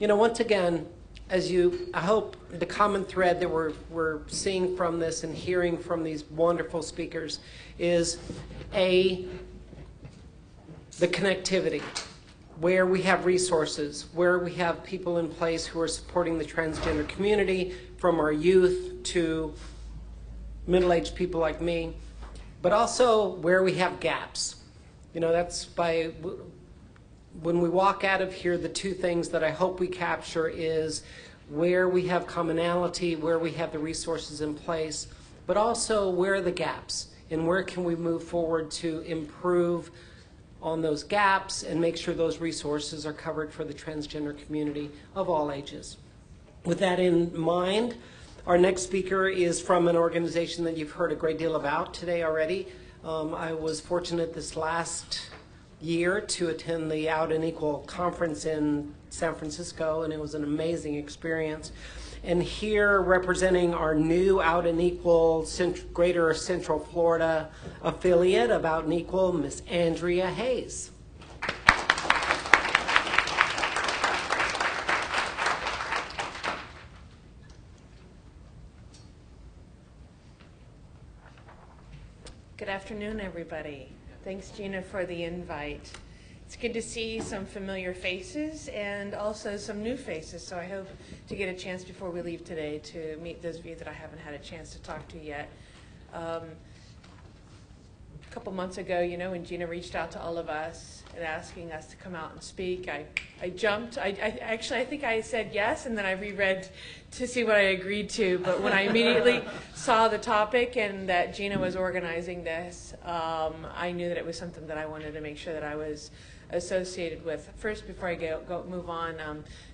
Once again, I hope the common thread that we're seeing from this and hearing from these wonderful speakers is the connectivity, where we have resources, where we have people in place who are supporting the transgender community, from our youth to middle-aged people like me, but also where we have gaps. When we walk out of here, the two things that I hope we capture is where we have commonality, where we have the resources in place, but also where are the gaps and where can we move forward to improve on those gaps and make sure those resources are covered for the transgender community of all ages. With that in mind, our next speaker is from an organization that you've heard a great deal about today already. I was fortunate this last year to attend the Out and Equal conference in San Francisco, and it was an amazing experience. And here, representing our new Out and Equal Greater Central Florida affiliate of Out and Equal, Miss Andrea HAYES. Good afternoon, everybody. Thanks, Gina, for the invite. It's good to see some familiar faces and also some new faces, so I hope to get a chance before we leave today to meet those of you that I haven't had a chance to talk to yet. A couple months ago, when Gina reached out to all of us and asking us to come out and speak, I jumped. I think I said yes, and then I reread to see what I agreed to. But when I immediately saw the topic and that Gina was organizing this, I knew that it was something that I wanted to make sure that I was associated with. First, before I move on,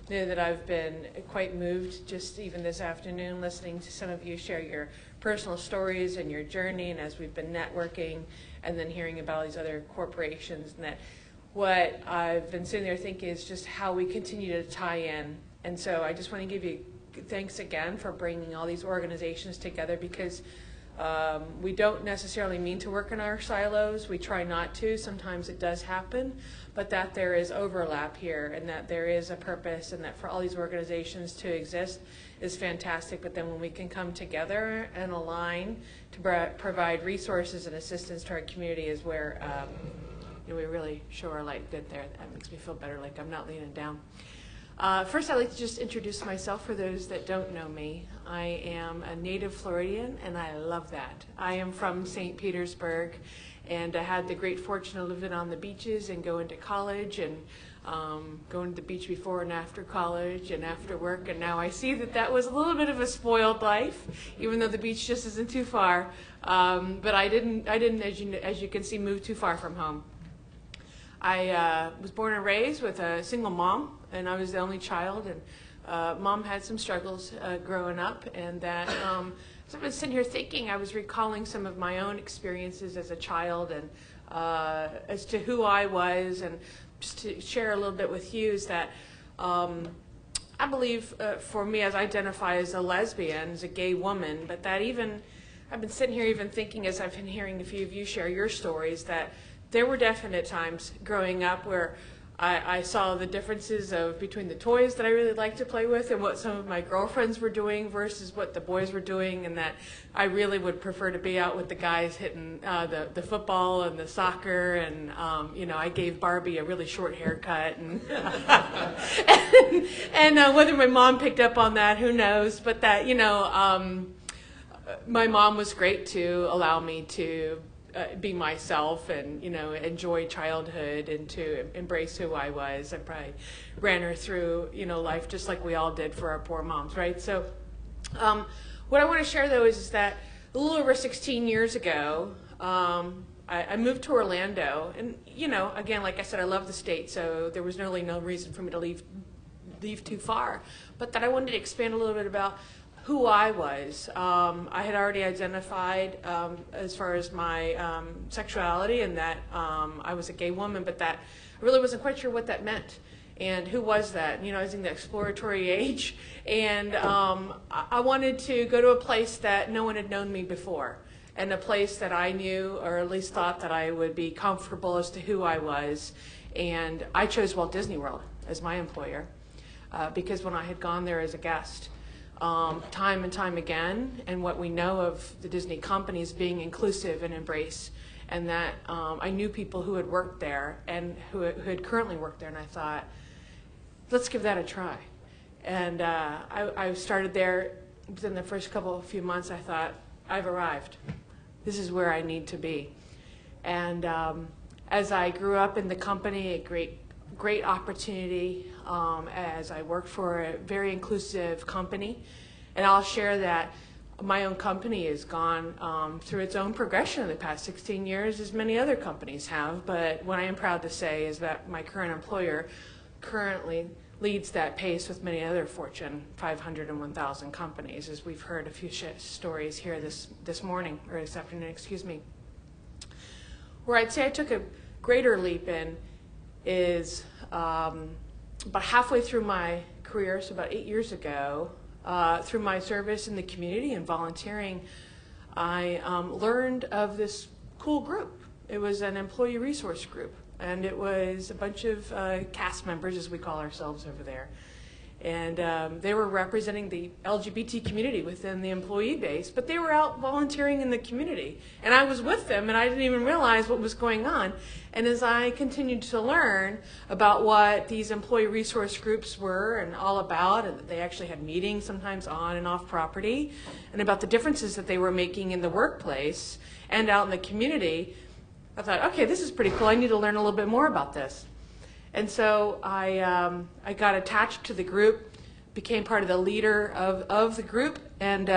know that I've been quite moved just even this afternoon listening to some of you share your personal stories and your journey, and as we've been networking and then hearing about all these other corporations, and that what I've been sitting there thinking is just how we continue to tie in. And so I just want to give you thanks again for bringing all these organizations together, because we don't necessarily mean to work in our silos. We try not to. Sometimes it does happen, but that there is overlap here and that there is a purpose, and that for all these organizations to exist is fantastic. But then when we can come together and align to provide resources and assistance to our community is where we really show our light good there. That makes me feel better, like I'm not leaning down. First, I'd like to just introduce myself for those that don't know me. I am a native Floridian, and I love that. I am from St. Petersburg, and I had the great fortune of living on the beaches and going to college and going to the beach before and after college and after work. And now I see that that was a little bit of a spoiled life, even though the beach just isn't too far. But I didn't, as you can see, move too far from home. I was born and raised with a single mom, and I was the only child, and mom had some struggles growing up, and that so I've been sitting here thinking, I was recalling some of my own experiences as a child, and as to who I was, and just to share a little bit with you is that I believe for me, as I identify as a lesbian, as a gay woman, but that even, I've been sitting here even thinking as I've been hearing a few of you share your stories, that there were definite times growing up where I saw the differences between the toys that I really liked to play with and what some of my girlfriends were doing versus what the boys were doing, and that I really would prefer to be out with the guys hitting the football and the soccer, and I gave Barbie a really short haircut, and and whether my mom picked up on that, who knows, but that my mom was great to allow me to be myself and, enjoy childhood and to embrace who I was. I probably ran her through, life just like we all did for our poor moms, right? So what I want to share, though, is that a little over 16 years ago, I moved to Orlando. And, again, like I said, I love the state, so there was really no reason for me to leave too far. But that I wanted to expand a little bit about who I was. I had already identified as far as my sexuality, and that I was a gay woman, but that I really wasn't quite sure what that meant. And who was that? I was in the exploratory age, and I wanted to go to a place that no one had known me before, and a place that I knew, or at least thought that I would be comfortable as to who I was. And I chose Walt Disney World as my employer. because when I had gone there as a guest, time and time again, and what we know of the Disney companies being inclusive and embrace, and that I knew people who had worked there and who had currently worked there, and I thought, let's give that a try. And I started there. Within the first few months, I thought, I've arrived. This is where I need to be. And as I grew up in the company, a great opportunity as I worked for a very inclusive company. And I'll share that my own company has gone through its own progression in the past 16 years, as many other companies have. But what I am proud to say is that my current employer currently leads that pace with many other Fortune 500 and 1,000 companies, as we've heard a few stories here this morning, or this afternoon, excuse me. Where I'd say I took a greater leap in is about halfway through my career, so about 8 years ago, through my service in the community and volunteering, I learned of this cool group. It was an employee resource group. And it was a bunch of cast members, as we call ourselves over there. And they were representing the LGBT community within the employee base, but they were out volunteering in the community. And I was with them, and I didn't even realize what was going on. And as I continued to learn about what these employee resource groups were and all about, and that they actually had meetings sometimes on and off property, and about the differences that they were making in the workplace and out in the community, I thought, okay, this is pretty cool. I need to learn a little bit more about this. And so I got attached to the group, became part of the leader of the group, and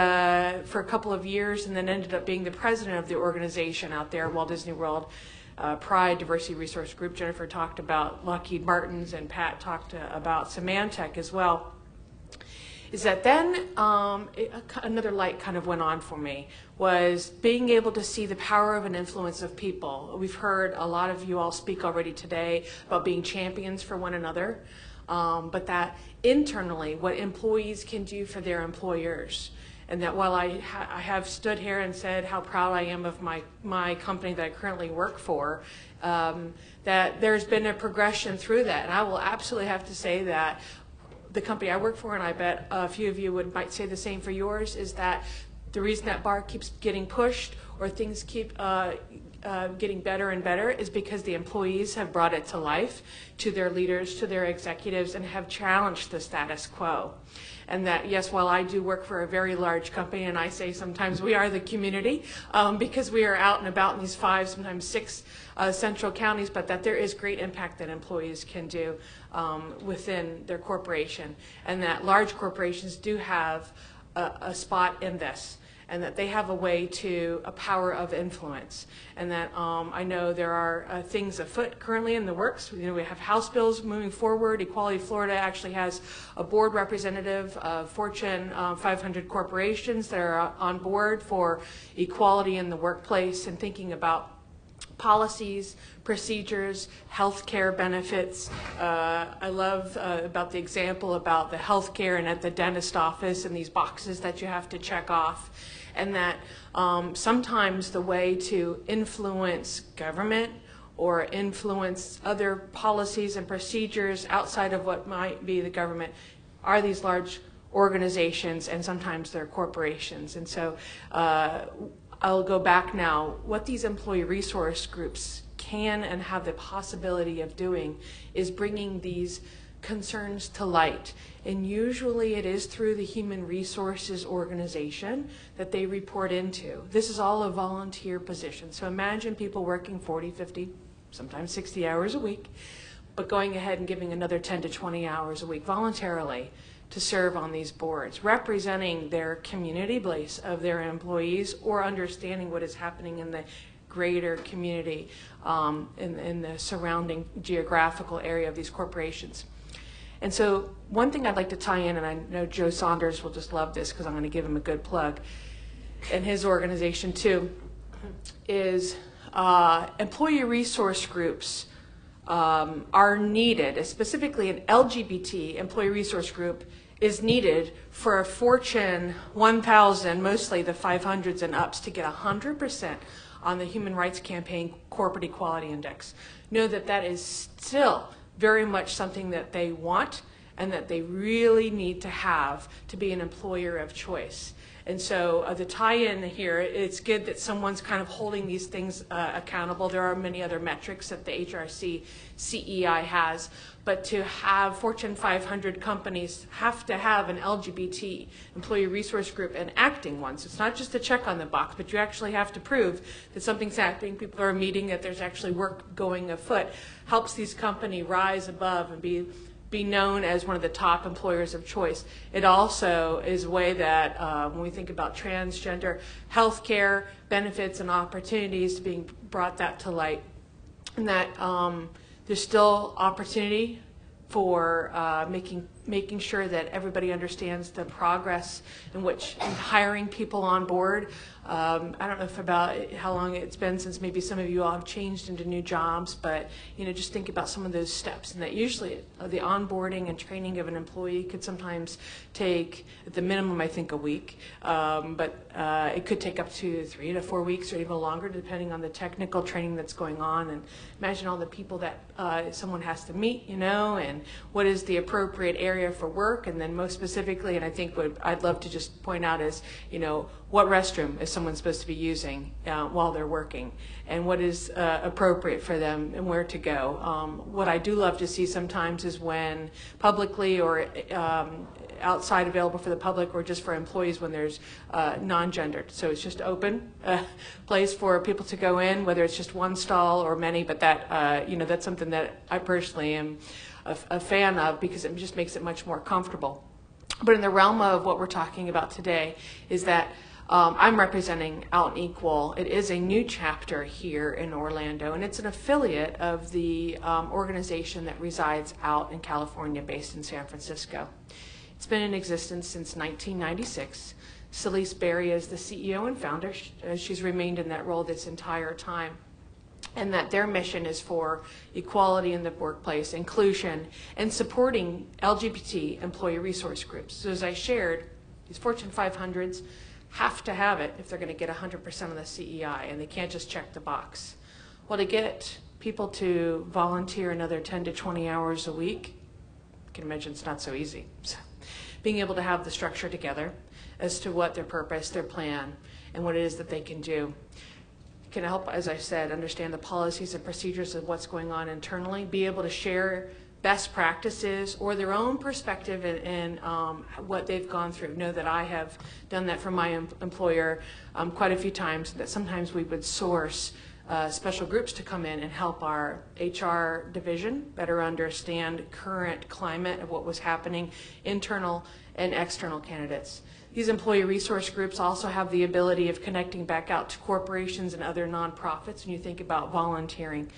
for a couple of years, and then ended up being the president of the organization out there, Walt Disney World Pride Diversity Resource Group. Jennifer talked about Lockheed Martin's, and Pat talked about Symantec as well. Is that then another light kind of went on for me, was being able to see the power of an influence of people. We've heard a lot of you all speak already today about being champions for one another, but that internally, what employees can do for their employers. And that while I have stood here and said how proud I am of my company that I currently work for, that there's been a progression through that. And I will absolutely have to say that the company I work for, and I bet a few of you might say the same for yours, is that the reason that bar keeps getting pushed or things keep getting better and better is because the employees have brought it to life, to their leaders, to their executives, and have challenged the status quo. And that, yes, while I do work for a very large company, and I say sometimes we are the community because we are out and about in these 5, sometimes 6 central counties, but that there is great impact that employees can do within their corporation. And that large corporations do have a spot in this, and that they have a way to a power of influence. And that I know there are things afoot currently in the works. You know, we have House bills moving forward. Equality Florida actually has a board representative of Fortune 500 corporations that are on board for equality in the workplace and thinking about policies, procedures, health care benefits. I love about the example about the health care and at the dentist office and these boxes that you have to check off. And that sometimes the way to influence government or influence other policies and procedures outside of what might be the government are these large organizations, and sometimes they're corporations. And so I'll go back now. What these employee resource groups can and have the possibility of doing is bringing these concerns to light. And usually it is through the human resources organization that they report into. This is all a volunteer position. So imagine people working 40, 50, sometimes 60 hours a week, but going ahead and giving another 10 to 20 hours a week voluntarily to serve on these boards, representing their community base of their employees or understanding what is happening in the greater community in the surrounding geographical area of these corporations. And so one thing I'd like to tie in, and I know Joe Saunders will just love this because I'm going to give him a good plug, and his organization too, is employee resource groups are needed, specifically an LGBT employee resource group is needed for a Fortune 1,000, mostly the 500s and ups, to get 100% on the Human Rights Campaign Corporate Equality Index. Know that that is still very much something that they want and that they really need to have to be an employer of choice. And so the tie-in here, it's good that someone's kind of holding these things accountable. There are many other metrics that the HRC CEI has, but to have Fortune 500 companies have to have an LGBT employee resource group, and acting one. So it's not just a check on the box, but you actually have to prove that something's happening, people are meeting, that there's actually work going afoot, helps these companies rise above and be known as one of the top employers of choice. It also is a way that when we think about transgender healthcare benefits and opportunities being brought that to light, and that there's still opportunity for making sure that everybody understands the progress in which in hiring people on board. I don't know if about how long it's been since maybe some of you all have changed into new jobs, but just think about some of those steps, and that usually the onboarding and training of an employee could sometimes take, at the minimum, I think, a week, but it could take up to 3 to 4 weeks or even longer, depending on the technical training that's going on. And imagine all the people that someone has to meet, and what is the appropriate area for work, and then most specifically, and I think what I'd love to just point out is, what restroom is someone supposed to be using while they're working, and what is appropriate for them and where to go. What I do love to see sometimes is when publicly or outside available for the public, or just for employees when there's non-gendered. So it's just open place for people to go in, whether it's just one stall or many, but that, that's something that I personally am a fan of, because it just makes it much more comfortable. But in the realm of what we're talking about today is that I'm representing Out and Equal. It is a new chapter here in Orlando, and it's an affiliate of the organization that resides out in California, based in San Francisco. It's been in existence since 1996. Celeste Berry is the CEO and founder. She's remained in that role this entire time. And that their mission is for equality in the workplace, inclusion, and supporting LGBT employee resource groups. So as I shared, these Fortune 500s have to have it if they're going to get 100% of the CEI, and they can't just check the box. Well, to get people to volunteer another 10 to 20 hours a week, you can imagine it's not so easy. So being able to have the structure together as to what their purpose, their plan, and what it is that they can do can help, as I said, understand the policies and procedures of what's going on internally, be able to share best practices or their own perspective and what they've gone through. Know that I have done that for my employer quite a few times, that sometimes we would source special groups to come in and help our HR division better understand current climate of what was happening, internal and external candidates. These employee resource groups also have the ability of connecting back out to corporations and other nonprofits. When you think about volunteering,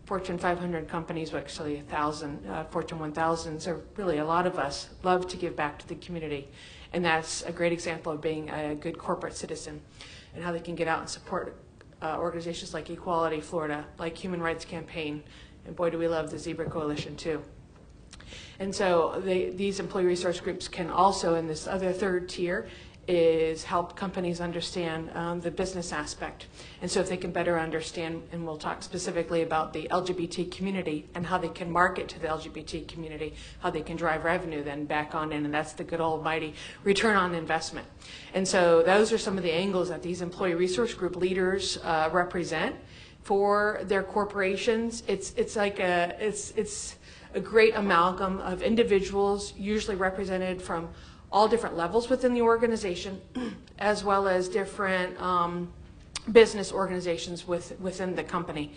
Fortune 500 companies, well, actually 1,000, Fortune 1000s, are really a lot of us love to give back to the community. And that's a great example of being a good corporate citizen and how they can get out and support organizations like Equality Florida, like Human Rights Campaign, and boy, do we love the Zebra Coalition too. And so these employee resource groups can also, in this other third tier, is help companies understand the business aspect. And so if they can better understand, and we'll talk specifically about the LGBT community and how they can market to the LGBT community, how they can drive revenue then back on in, and that's the good almighty return on investment. And so those are some of the angles that these employee resource group leaders represent for their corporations. It's a great amalgam of individuals, usually represented from all different levels within the organization, as well as different business organizations within the company.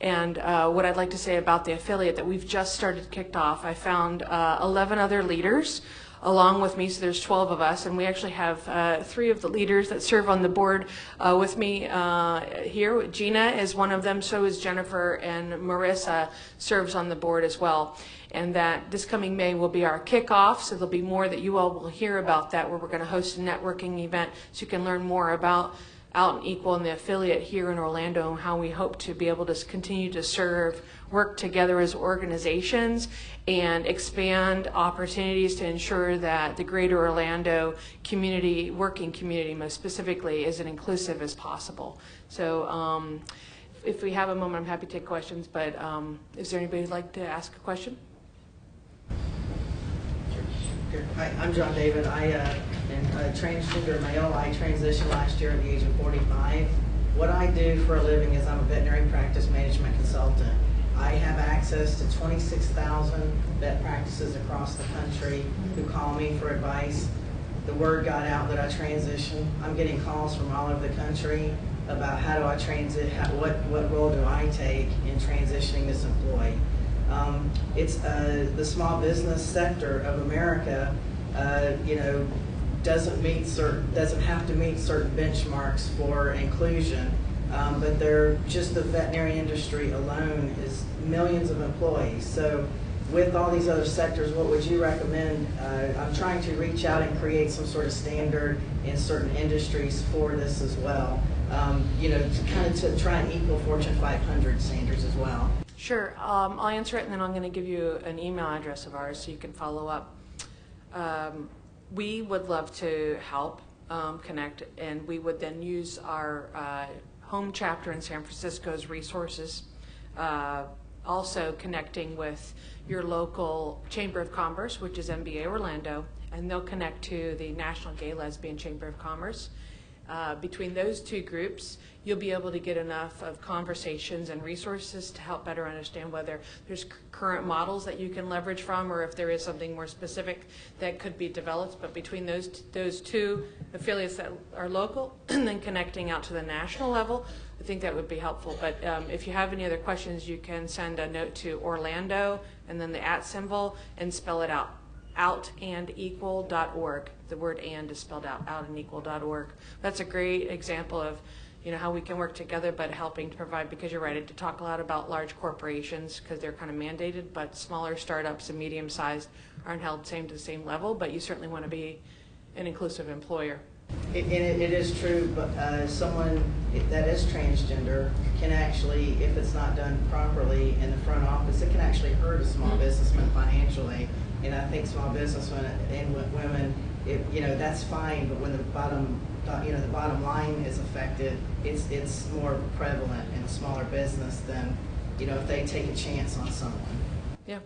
And what I'd like to say about the affiliate that we've just started kicked off, I found 11 other leaders along with me, so there's 12 of us, and we actually have 3 of the leaders that serve on the board with me here. Gina is one of them, so is Jennifer, and Marissa serves on the board as well. And that this coming May will be our kickoff, so there'll be more that you all will hear about that, where we're going to host a networking event so you can learn more about Out and Equal and the affiliate here in Orlando, and how we hope to be able to continue to serve, work together as organizations, and expand opportunities to ensure that the greater Orlando community, working community most specifically, is as inclusive as possible. So if we have a moment, I'm happy to take questions, but is there anybody who'd like to ask a question? Hi, I'm John David. I am a transgender male. I transitioned last year at the age of 45. What I do for a living is I'm a veterinary practice management consultant. I have access to 26,000 vet practices across the country who call me for advice. The word got out that I transitioned. I'm getting calls from all over the country about how do I transit, what role do I take in transitioning this employee. It's the small business sector of America, doesn't have to meet certain benchmarks for inclusion, but just the veterinary industry alone is millions of employees. So with all these other sectors, what would you recommend? I'm trying to reach out and create some sort of standard in certain industries for this as well. To try and equal Fortune 500 standards as well. Sure. I'll answer it, and then I'm going to give you an email address of ours so you can follow up. We would love to help connect, and we would then use our home chapter in San Francisco's resources. Also connecting with your local Chamber of Commerce, which is MBA Orlando, and they'll connect to the National Gay Lesbian Chamber of Commerce. Between those two groups, you'll be able to get enough of conversations and resources to help better understand whether there's current models that you can leverage from, or if there is something more specific that could be developed. But between those two affiliates that are local and then connecting out to the national level, I think that would be helpful. But if you have any other questions, you can send a note to Orlando and then the @ symbol and spell it out. outandequal.org. The word "and" is spelled out, outandequal.org. That's a great example of how we can work together, but helping to provide, because you're right, to talk a lot about large corporations because they're kind of mandated, but smaller startups and medium-sized aren't held to the same level, but you certainly want to be an inclusive employer. It is true, but someone that is transgender can actually, if it's not done properly in the front office, it can actually hurt a small businessman financially. And I think small businessmen and women, that's fine, but when the bottom line is affected, it's more prevalent in a smaller business than, if they take a chance on someone. Yeah.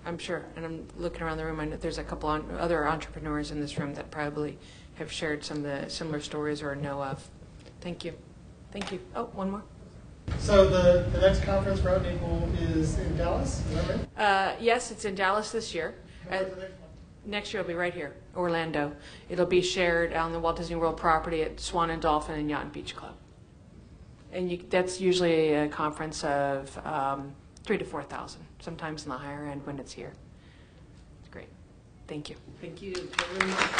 I'm sure, and I'm looking around the room. I know there's a couple other entrepreneurs in this room that probably have shared some of the similar stories or know of. Thank you. Thank you. Oh, one more. So the next conference for Out and Equal is in Dallas, is that right? Yes, it's in Dallas this year. Next year it'll be right here, Orlando. It'll be shared on the Walt Disney World property at Swan and Dolphin and Yacht and Beach Club. And that's usually a conference of 3,000 to 4,000, sometimes in the higher end when it's here. It's great. Thank you. Thank you very much.